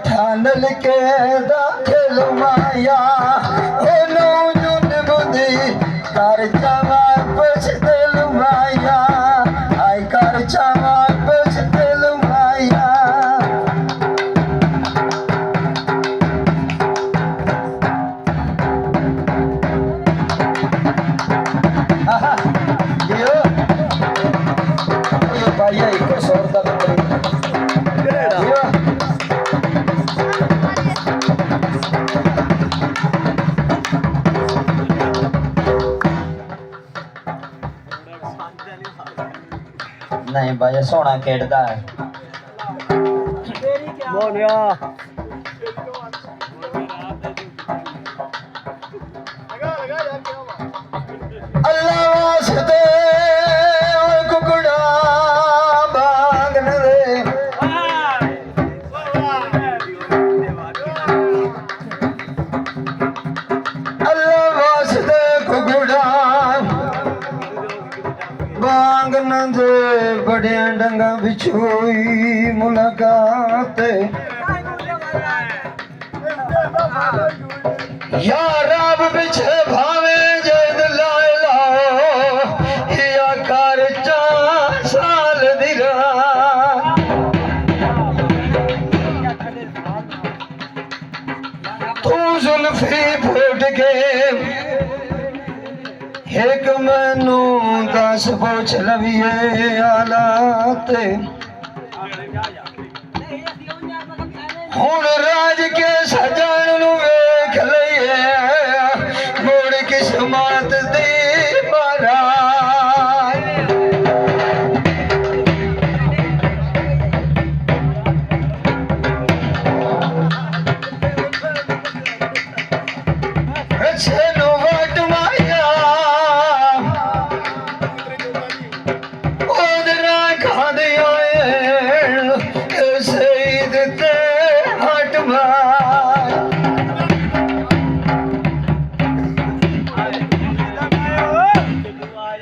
ठानल के दाखिल माया बुद्धि कर चवा पुछ दिल माया आई कर चवा पुछ दिल माया भाई एक सौ का नहीं भाई सोना खेड़दा है बोलिया अल्लाह वास्ते कुकड़ा बांगन दे अल्लाह वास्ते कुकड़ा बांगन दे बड़े डंगा बिछोई मुलाकात या रब बिछे भावे जद लाए लाओ या कर 4 साल दी रात तू जुल्फी फुट के एक मैनू दस पुछ लविए हालात हुण राज के सजन नू वेख लईए मुड़ किस्मत दी बारात अच्छे नू वट माया ओदरा खादिया इस